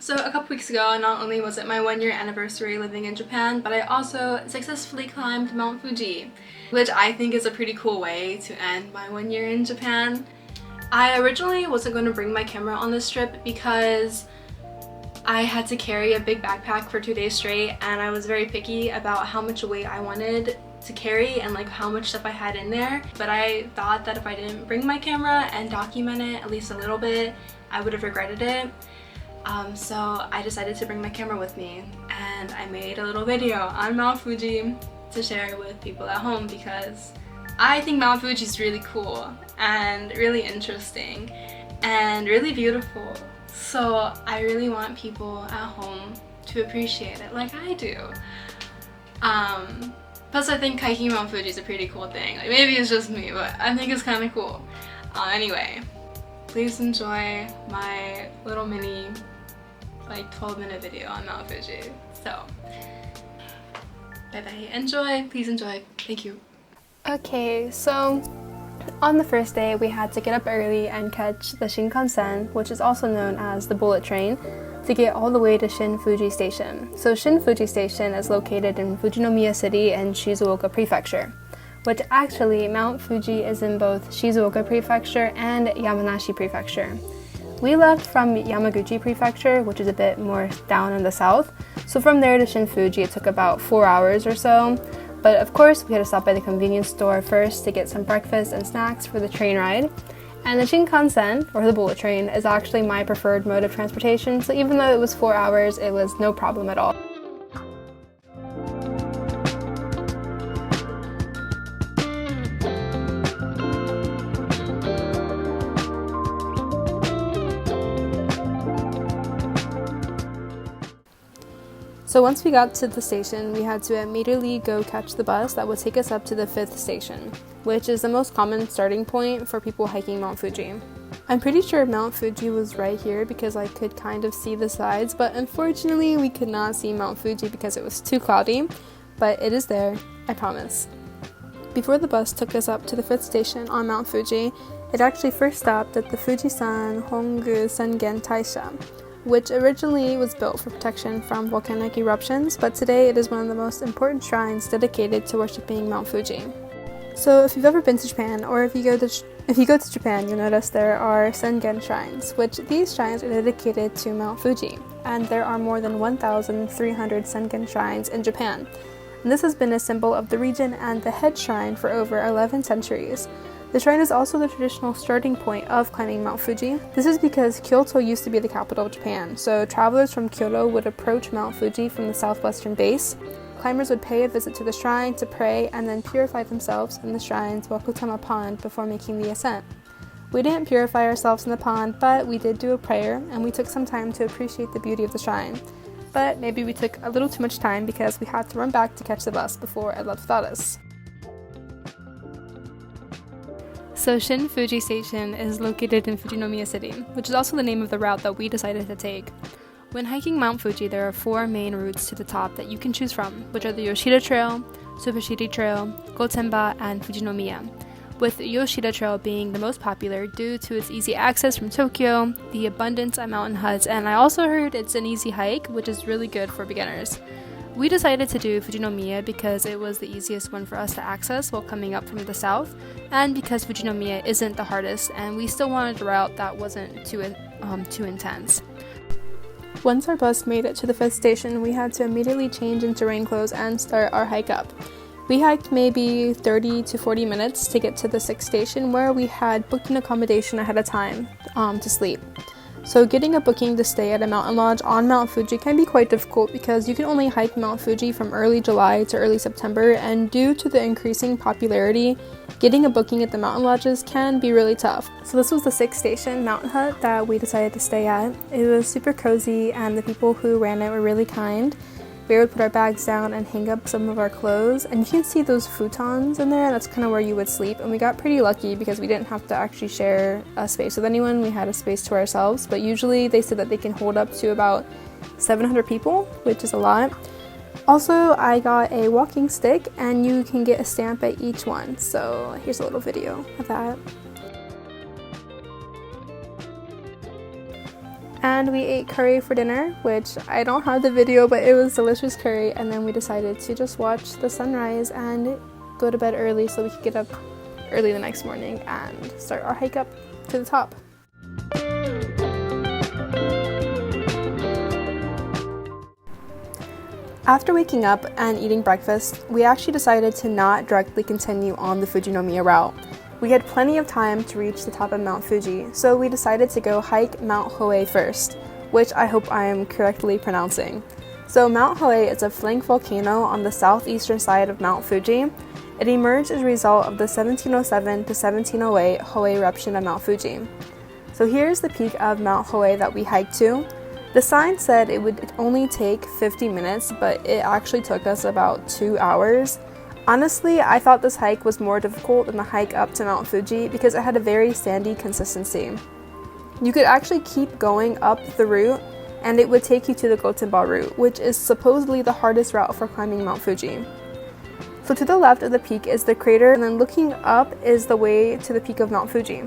So a couple weeks ago, not only was it my 1-year anniversary living in Japan, but I also successfully climbed Mount Fuji, which I think is a pretty cool way to end my 1 year in Japan. I originally wasn't going to bring my camera on this trip because I had to carry a big backpack for 2 days straight, and I was very picky about how much weight I wanted to carry and like how much stuff I had in there. But I thought that if I didn't bring my camera and document it at least a little bit, I would have regretted it. So I decided to bring my camera with me, and I made a little video on Mount Fuji to share with people at home because I think Mount Fuji is really cool and really interesting and really beautiful. So I really want people at home to appreciate it like I do. Plus I think hiking Mount Fuji is a pretty cool thing. Like, maybe it's just me, but I think it's kind of cool. Anyway, please enjoy my little mini 12-minute video on Mount Fuji. So, bye bye. Enjoy, please enjoy. Thank you. Okay, so on the first day we had to get up early and catch the Shinkansen, which is also known as the bullet train, to get all the way to Shin Fuji Station. So Shin Fuji Station is located in Fujinomiya City and Shizuoka Prefecture, which actually Mount Fuji is in both Shizuoka Prefecture and Yamanashi Prefecture. We left from Yamaguchi Prefecture, which is a bit more down in the south, so from there to Shin Fuji it took about 4 hours or so. But of course we had to stop by the convenience store first to get some breakfast and snacks for the train ride. And the Shinkansen, or the bullet train, is actually my preferred mode of transportation, so even though it was 4 hours, it was no problem at all. So once we got to the station, we had to immediately go catch the bus that would take us up to the 5th station, which is the most common starting point for people hiking Mount Fuji. I'm pretty sure Mount Fuji was right here because I could kind of see the sides, but unfortunately we could not see Mount Fuji because it was too cloudy, but it is there, I promise. Before the bus took us up to the 5th station on Mount Fuji, it actually first stopped at the Fujisan-hongu Sengen-taisha, which originally was built for protection from volcanic eruptions, but today it is one of the most important shrines dedicated to worshipping Mount Fuji. So if you've ever been to Japan, or if you go to Japan, you'll notice there are Sengen shrines, which these shrines are dedicated to Mount Fuji, and there are more than 1,300 Sengen shrines in Japan. And this has been a symbol of the region and the head shrine for over 11 centuries. The shrine is also the traditional starting point of climbing Mount Fuji. This is because Kyoto used to be the capital of Japan, so travelers from Kyoto would approach Mount Fuji from the southwestern base. Climbers would pay a visit to the shrine to pray and then purify themselves in the shrine's Wakutama pond before making the ascent. We didn't purify ourselves in the pond, but we did do a prayer, and we took some time to appreciate the beauty of the shrine. But maybe we took a little too much time because we had to run back to catch the bus before it left without us. So Shin Fuji Station is located in Fujinomiya City, which is also the name of the route that we decided to take. When hiking Mount Fuji, there are 4 main routes to the top that you can choose from, which are the Yoshida Trail, Tsubushiri Trail, Gotemba, and Fujinomiya, with Yoshida Trail being the most popular due to its easy access from Tokyo, the abundance of mountain huts, and I also heard it's an easy hike, which is really good for beginners. We decided to do Fujinomiya because it was the easiest one for us to access while coming up from the south, and because Fujinomiya isn't the hardest, and we still wanted a route that wasn't too intense. Once our bus made it to the 5th station, we had to immediately change into rain clothes and start our hike up. We hiked maybe 30 to 40 minutes to get to the 6th station, where we had booked an accommodation ahead of time to sleep. So getting a booking to stay at a mountain lodge on Mount Fuji can be quite difficult because you can only hike Mount Fuji from early July to early September, and due to the increasing popularity, getting a booking at the mountain lodges can be really tough. So this was the 6th station mountain hut that we decided to stay at. It was super cozy and the people who ran it were really kind. We would put our bags down and hang up some of our clothes, and you can see those futons in there. That's kind of where you would sleep, and we got pretty lucky because we didn't have to actually share a space with anyone. We had a space to ourselves, but usually they said that they can hold up to about 700 people, which is a lot. Also, I got a walking stick, and you can get a stamp at each one, so here's a little video of that. And we ate curry for dinner, which I don't have the video, but it was delicious curry. And then we decided to just watch the sunrise and go to bed early so we could get up early the next morning and start our hike up to the top. After waking up and eating breakfast, we actually decided to not directly continue on the Fujinomiya route. We had plenty of time to reach the top of Mount Fuji, so we decided to go hike Mount Hōei first, which I hope I am correctly pronouncing. So Mount Hōei is a flank volcano on the southeastern side of Mount Fuji. It emerged as a result of the 1707 to 1708 Hōei eruption of Mount Fuji. So here's the peak of Mount Hōei that we hiked to. The sign said it would only take 50 minutes, but it actually took us about 2 hours. Honestly, I thought this hike was more difficult than the hike up to Mount Fuji because it had a very sandy consistency. You could actually keep going up the route and it would take you to the Gotenba route, which is supposedly the hardest route for climbing Mount Fuji. So to the left of the peak is the crater, and then looking up is the way to the peak of Mount Fuji.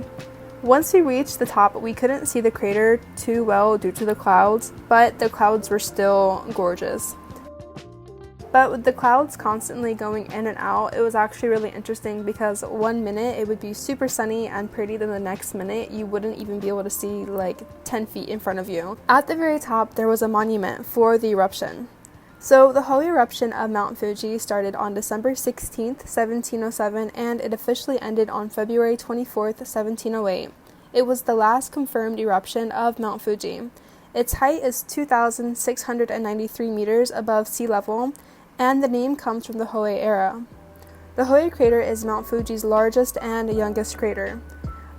Once we reached the top, we couldn't see the crater too well due to the clouds, but the clouds were still gorgeous. But with the clouds constantly going in and out, it was actually really interesting because 1 minute it would be super sunny and pretty, then the next minute you wouldn't even be able to see like 10 feet in front of you. At the very top, there was a monument for the eruption. So the Hōei eruption of Mount Fuji started on December 16th, 1707, and it officially ended on February 24th, 1708. It was the last confirmed eruption of Mount Fuji. Its height is 2,693 meters above sea level, and the name comes from the Hōei era. The Hōei crater is Mount Fuji's largest and youngest crater.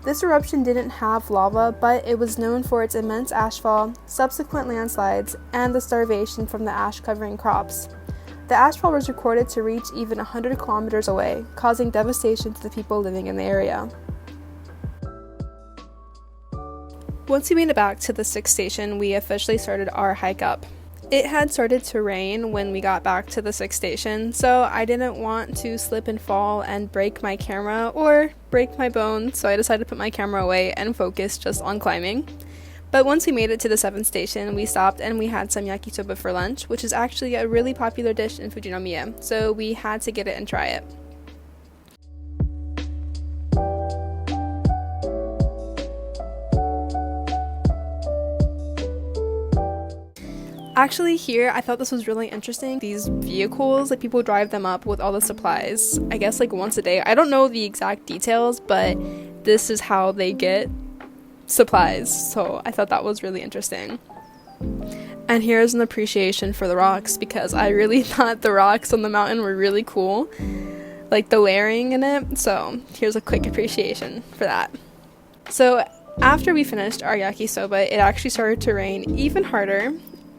This eruption didn't have lava, but it was known for its immense ashfall, subsequent landslides, and the starvation from the ash covering crops. The ashfall was recorded to reach even 100 kilometers away, causing devastation to the people living in the area. Once we made it back to the 6th station, we officially started our hike up. It had started to rain when we got back to the 6th station, so I didn't want to slip and fall and break my camera or break my bone, so I decided to put my camera away and focus just on climbing. But once we made it to the 7th station, we stopped and we had some yakisoba for lunch, which is actually a really popular dish in Fujinomiya, so we had to get it and try it. Actually, here, I thought this was really interesting. These vehicles, like people drive them up with all the supplies, I guess like once a day. I don't know the exact details, but this is how they get supplies. So I thought that was really interesting. And here's an appreciation for the rocks because I really thought the rocks on the mountain were really cool. Like the layering in it. So here's a quick appreciation for that. So after we finished our yakisoba, it actually started to rain even harder.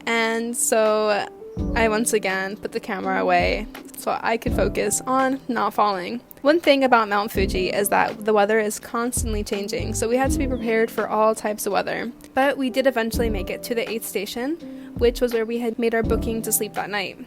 And so I once again put the camera away so I could focus on not falling. One thing about Mount Fuji is that the weather is constantly changing, so we had to be prepared for all types of weather. But we did eventually make it to the 8th station, which was where we had made our booking to sleep that night.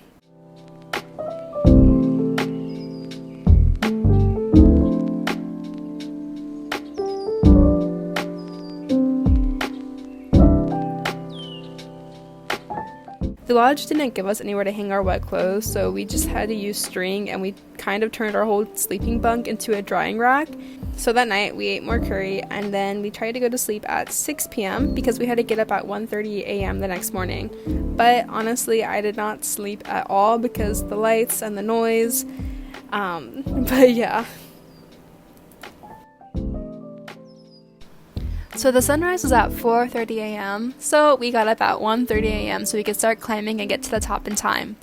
The lodge didn't give us anywhere to hang our wet clothes, so we just had to use string, and we kind of turned our whole sleeping bunk into a drying rack. So that night we ate more curry, and then we tried to go to sleep at 6 p.m. because we had to get up at 1:30 a.m. the next morning. But honestly, I did not sleep at all because the lights and the noise. But yeah. So the sunrise was at 4:30 a.m. So we got up at 1:30 a.m. so we could start climbing and get to the top in time.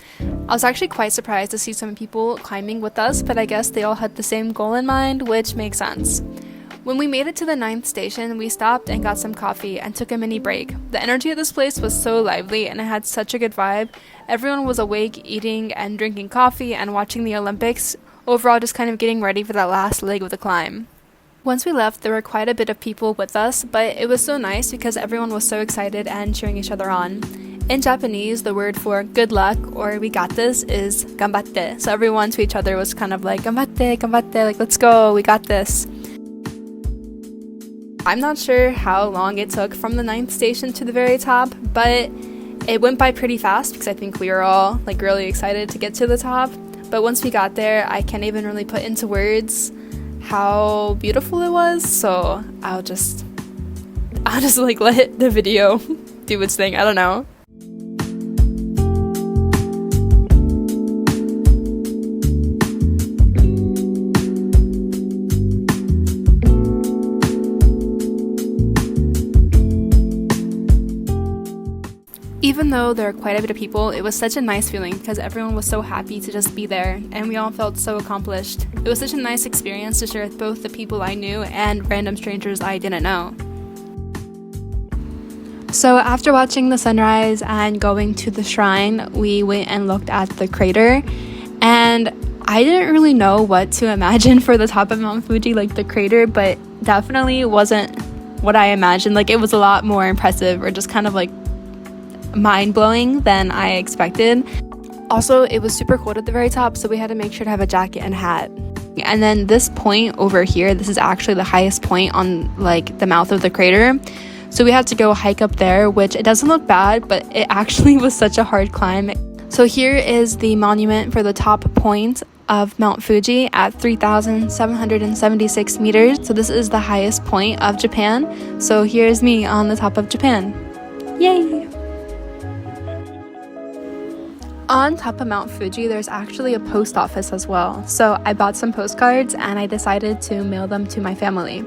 I was actually quite surprised to see some people climbing with us, but I guess they all had the same goal in mind, which makes sense. When we made it to the 9th station, we stopped and got some coffee and took a mini break. The energy at this place was so lively and it had such a good vibe. Everyone was awake, eating and drinking coffee and watching the Olympics. Overall, just kind of getting ready for that last leg of the climb. Once we left, there were quite a bit of people with us, but it was so nice because everyone was so excited and cheering each other on. In Japanese, the word for good luck or we got this is ganbatte. So everyone to each other was kind of like ganbatte, ganbatte, like let's go, we got this. I'm not sure how long it took from the 9th station to the very top, but it went by pretty fast because I think we were all like really excited to get to the top. But once we got there, I can't even really put into words how beautiful it was, so I'll just like let the video do its thing. I don't know. Even though there are quite a bit of people, it was such a nice feeling because everyone was so happy to just be there and we all felt so accomplished. It was such a nice experience to share with both the people I knew and random strangers I didn't know. So after watching the sunrise and going to the shrine, we went and looked at the crater, and I didn't really know what to imagine for the top of Mount Fuji, like the crater, but definitely wasn't what I imagined. Like, it was a lot more impressive, or just kind of like mind-blowing than I expected. Also, it was super cold at the very top, so we had to make sure to have a jacket and hat. And then this point over here, this is actually the highest point on like the mouth of the crater, so we had to go hike up there, which it doesn't look bad, but it actually was such a hard climb. So here is the monument for the top point of Mount Fuji at 3,776 meters. So this is the highest point of Japan. So here's me on the top of Japan. Yay! On top of Mount Fuji, there's actually a post office as well. So I bought some postcards and I decided to mail them to my family.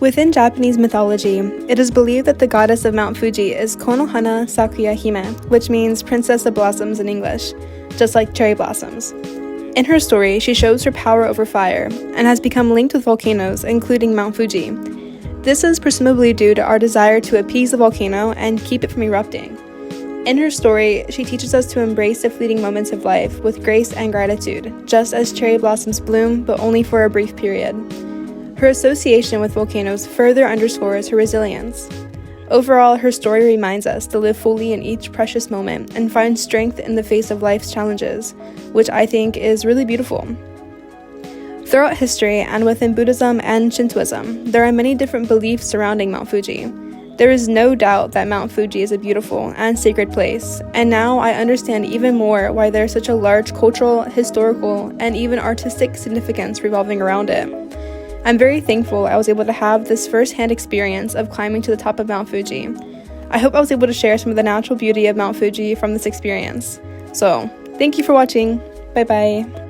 Within Japanese mythology, it is believed that the goddess of Mount Fuji is Konohanasakuya-hime, which means Princess of Blossoms in English, just like cherry blossoms. In her story, she shows her power over fire and has become linked with volcanoes, including Mount Fuji. This is presumably due to our desire to appease the volcano and keep it from erupting. In her story, she teaches us to embrace the fleeting moments of life with grace and gratitude, just as cherry blossoms bloom, but only for a brief period. Her association with volcanoes further underscores her resilience. Overall, her story reminds us to live fully in each precious moment and find strength in the face of life's challenges, which I think is really beautiful. Throughout history, and within Buddhism and Shintoism, there are many different beliefs surrounding Mount Fuji. There is no doubt that Mount Fuji is a beautiful and sacred place, and now I understand even more why there is such a large cultural, historical, and even artistic significance revolving around it. I'm very thankful I was able to have this first-hand experience of climbing to the top of Mount Fuji. I hope I was able to share some of the natural beauty of Mount Fuji from this experience. So, thank you for watching. Bye-bye.